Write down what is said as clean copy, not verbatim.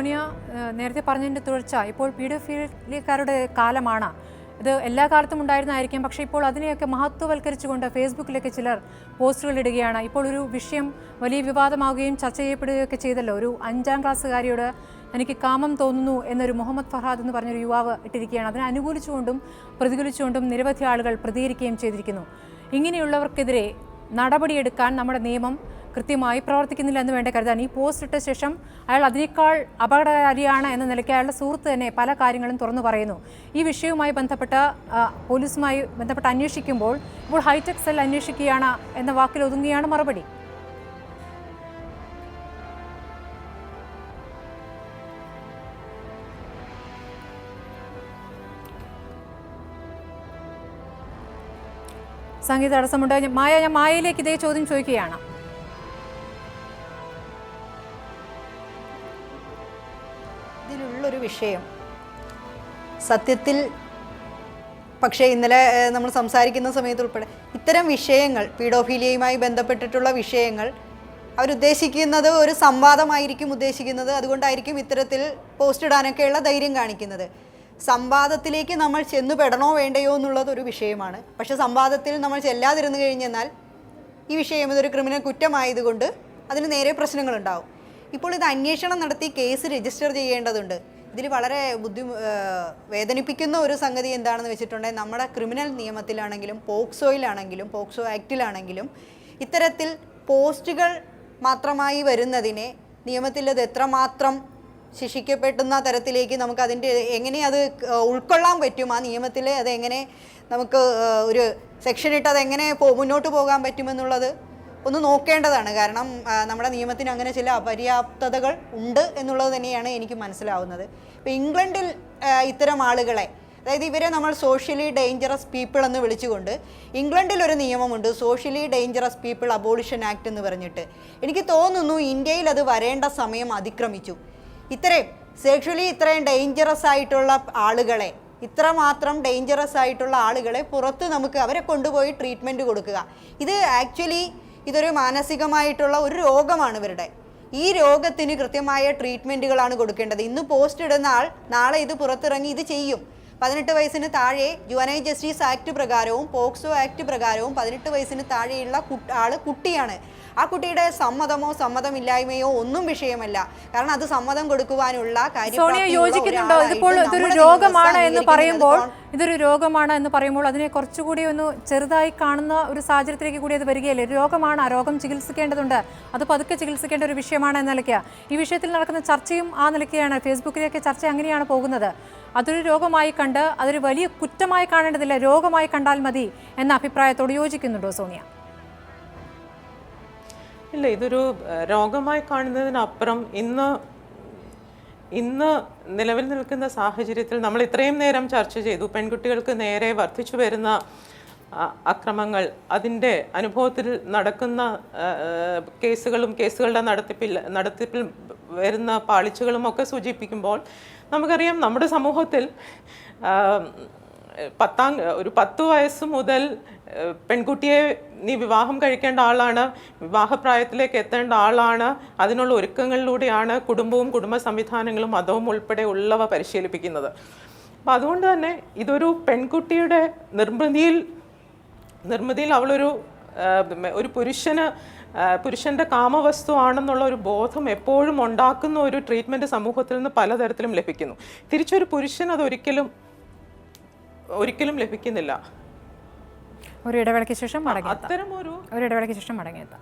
സോണിയ നേരത്തെ പറഞ്ഞതിൻ്റെ തുടർച്ച ഇപ്പോൾ പീഡോഫിലിക്കാരുടെ കാലമാണ്. ഇത് എല്ലാ കാലത്തും ഉണ്ടായിരുന്നതായിരിക്കാം. പക്ഷേ ഇപ്പോൾ അതിനെയൊക്കെ മഹത്വവൽക്കരിച്ചുകൊണ്ട് ഫേസ്ബുക്കിലൊക്കെ ചിലർ പോസ്റ്റുകൾ ഇടുകയാണ്. ഇപ്പോൾ ഒരു വിഷയം വലിയ വിവാദമാവുകയും ചർച്ച ചെയ്യപ്പെടുകയൊക്കെ ചെയ്തല്ലോ. ഒരു 5ാം ക്ലാസ്സുകാരിയോട് എനിക്ക് കാമം തോന്നുന്നു എന്നൊരു മുഹമ്മദ് ഫർഹാദ് എന്ന് പറഞ്ഞൊരു യുവാവ് ഇട്ടിരിക്കുകയാണ്. അതിനെ അനുകൂലിച്ചുകൊണ്ടും പ്രതികൂലിച്ചുകൊണ്ടും നിരവധി ആളുകൾ പ്രതികരിക്കുകയും ചെയ്തിരിക്കുന്നു. ഇങ്ങനെയുള്ളവർക്കെതിരെ നടപടിയെടുക്കാൻ നമ്മുടെ നിയമം കൃത്യമായി പ്രവർത്തിക്കുന്നില്ല എന്ന് വേണ്ട കരുതാൻ. ഈ പോസ്റ്റ് ഇട്ട ശേഷം അയാൾ അതിനേക്കാൾ അപകടകാരിയാണ് എന്ന നിലയ്ക്ക് അയാളുടെ സുഹൃത്ത് തന്നെ പല കാര്യങ്ങളും തുറന്നു പറയുന്നു. ഈ വിഷയവുമായി ബന്ധപ്പെട്ട പോലീസുമായി ബന്ധപ്പെട്ട് അന്വേഷിക്കുമ്പോൾ ഇപ്പോൾ ഹൈടെക് സെൽ അന്വേഷിക്കുകയാണ് എന്ന വാക്കിൽ ഒതുങ്ങിയാണ് മറുപടി. സംഗീത തടസ്സമുണ്ട്. ഞാൻ മായയിലേക്ക് ഇതേ ചോദ്യം ചോദിക്കുകയാണ്. ഇതിലുള്ളൊരു വിഷയം സത്യത്തിൽ പക്ഷേ ഇന്നലെ നമ്മൾ സംസാരിക്കുന്ന സമയത്ത് ഉൾപ്പെടെ ഇത്തരം വിഷയങ്ങൾ പീഡോഫീലിയയുമായി ബന്ധപ്പെട്ടിട്ടുള്ള വിഷയങ്ങൾ അവരുദ്ദേശിക്കുന്നത് ഒരു സംവാദമായിരിക്കും ഉദ്ദേശിക്കുന്നത്. അതുകൊണ്ടായിരിക്കും ഇത്തരത്തിൽ പോസ്റ്റ് ഇടാനൊക്കെയുള്ള ധൈര്യം കാണിക്കുന്നത്. സംവാദത്തിലേക്ക് നമ്മൾ ചെന്നുപെടണോ വേണ്ടയോ എന്നുള്ളത് ഒരു വിഷയമാണ്. പക്ഷേ സംവാദത്തിൽ നമ്മൾ ചെല്ലാതിരുന്നു കഴിഞ്ഞെന്നാൽ ഈ വിഷയം ഇതൊരു ക്രിമിനൽ കുറ്റമായതുകൊണ്ട് അതിന് നേരെ പ്രശ്നങ്ങളുണ്ടാവും. ഇപ്പോൾ ഇത് അന്വേഷണം നടത്തി കേസ് രജിസ്റ്റർ ചെയ്യേണ്ടതുണ്ട്. ഇതിൽ വളരെ വേദനിപ്പിക്കുന്ന ഒരു സംഗതി എന്താണെന്ന് വെച്ചിട്ടുണ്ടെങ്കിൽ നമ്മുടെ ക്രിമിനൽ നിയമത്തിലാണെങ്കിലും പോക്സോയിലാണെങ്കിലും പോക്സോ ആക്റ്റിലാണെങ്കിലും ഇത്തരത്തിൽ പോസ്റ്റുകൾ മാത്രമായി വരുന്നതിനെ നിയമത്തിൽ അത് എത്രമാത്രം ശിക്ഷിക്കപ്പെടുന്ന തരത്തിലേക്ക് നമുക്ക് അതിൻ്റെ എങ്ങനെ അത് ഉൾക്കൊള്ളാൻ പറ്റും, ആ നിയമത്തിൽ അതെങ്ങനെ നമുക്ക് ഒരു സെക്ഷൻ ഇട്ട് അതെങ്ങനെ മുന്നോട്ട് പോകാൻ പറ്റുമെന്നുള്ളത് ഒന്ന് നോക്കേണ്ടതാണ്. കാരണം നമ്മുടെ നിയമത്തിന് അങ്ങനെ ചില അപര്യാപ്തതകൾ ഉണ്ട് എന്നുള്ളത് തന്നെയാണ് എനിക്ക് മനസ്സിലാവുന്നത്. ഇപ്പോൾ ഇംഗ്ലണ്ടിൽ ഇത്തരം ആളുകളെ, അതായത് ഇവരെ നമ്മൾ സോഷ്യലി ഡേഞ്ചറസ് പീപ്പിൾ എന്ന് വിളിച്ചുകൊണ്ട് ഇംഗ്ലണ്ടിൽ ഒരു നിയമമുണ്ട്, socially dangerous people abolition act എന്ന് പറഞ്ഞിട്ട്. എനിക്ക് തോന്നുന്നു ഇന്ത്യയിൽ അത് വരേണ്ട സമയം അതിക്രമിച്ചു. ഇത്രയും ഡേഞ്ചറസ് ആയിട്ടുള്ള ആളുകളെ, ഇത്രമാത്രം ഡേഞ്ചറസ് ആയിട്ടുള്ള ആളുകളെ പുറത്ത് നമുക്ക് അവരെ കൊണ്ടുപോയി ട്രീറ്റ്മെൻറ്റ് കൊടുക്കുക. ഇത് ആക്ച്വലി ഇതൊരു മാനസികമായിട്ടുള്ള ഒരു രോഗമാണ് ഇവരുടെ. ഈ രോഗത്തിന് കൃത്യമായ ട്രീറ്റ്മെൻറ്റുകളാണ് കൊടുക്കേണ്ടത്. ഇന്ന് പോസ്റ്റ് ഇടുന്ന ആൾ നാളെ ഇത് പുറത്തിറങ്ങി ഇത് ചെയ്യും. 18 വയസ്സിന് താഴെ ജുവനൈൽ ജസ്റ്റിസ് ആക്ട് പ്രകാരവും പോക്സോ ആക്ട് പ്രകാരവും 18 വയസ്സിന് താഴെയുള്ള ആൾ കുട്ടിയാണ്. ആ കുട്ടിയുടെ സമ്മതമോ സമ്മതമില്ലായ്മയോ ഒന്നും വിഷയമല്ല. കാരണം അത് സമ്മതം കൊടുക്കുവാനുള്ള ഇതൊരു രോഗമാണ് എന്ന് പറയുമ്പോൾ അതിനെ കുറച്ചുകൂടി ഒന്ന് ചെറുതായി കാണുന്ന ഒരു സാഹചര്യത്തിലേക്ക് കൂടി അത് വരികയല്ലേ. രോഗമാണ്, ആ രോഗം ചികിത്സിക്കേണ്ടതുണ്ട്, അത് പതുക്കെ ചികിത്സിക്കേണ്ട ഒരു വിഷയമാണ് എന്ന നിലയ്ക്ക് ഈ വിഷയത്തിൽ നടക്കുന്ന ചർച്ചയും ആ നിലയ്ക്കാണ്. ഫേസ്ബുക്കിലേക്ക് ചർച്ച അങ്ങനെയാണ് പോകുന്നത്. അതൊരു രോഗമായി കണ്ട് അതൊരു വലിയ കുറ്റമായി കാണേണ്ടതില്ല, രോഗമായി കണ്ടാൽ മതി എന്ന അഭിപ്രായത്തോട് യോജിക്കുന്നുണ്ടോ സോണിയ? ഇല്ല, ഇതൊരു രോഗമായി കാണുന്നതിനപ്പുറം ഇന്ന് നിലവിൽ നിൽക്കുന്ന സാഹചര്യത്തിൽ നമ്മൾ ഇത്രയും നേരം ചർച്ച ചെയ്തു പെൺകുട്ടികൾക്ക് നേരെ വർദ്ധിച്ചു വരുന്ന അക്രമങ്ങൾ, അതിൻ്റെ അനുഭവത്തിൽ നടക്കുന്ന കേസുകളുടെ നടത്തിപ്പിൽ വരുന്ന പാളിച്ചകളും ഒക്കെ സൂചിപ്പിക്കുമ്പോൾ നമുക്കറിയാം നമ്മുടെ സമൂഹത്തിൽ ഒരു 10 വയസ്സ് മുതൽ പെൺകുട്ടിയെ നീ വിവാഹം കഴിക്കേണ്ട ആളാണ്, വിവാഹപ്രായത്തിലേക്ക് എത്തേണ്ട ആളാണ്, അതിനുള്ള ഒരുക്കങ്ങളിലൂടെയാണ് കുടുംബവും കുടുംബ സംവിധാനങ്ങളും മതവും ഉൾപ്പെടെ ഉള്ളവ പരിശീലിപ്പിക്കുന്നത്. അപ്പം അതുകൊണ്ട് തന്നെ ഇതൊരു പെൺകുട്ടിയുടെ നിർമ്മിതിയിൽ അവളൊരു പുരുഷൻ്റെ കാമവസ്തു ആണെന്നുള്ള ഒരു ബോധം എപ്പോഴും ഉണ്ടാക്കുന്ന ഒരു ട്രീറ്റ്മെൻറ്റ് സമൂഹത്തിൽ നിന്ന് പലതരത്തിലും ലഭിക്കുന്നു. തിരിച്ചൊരു പുരുഷൻ അതൊരിക്കലും ലഭിക്കുന്നില്ല. ഒരു ഇടവേളയ്ക്ക് ശേഷം മടങ്ങിയെത്താം.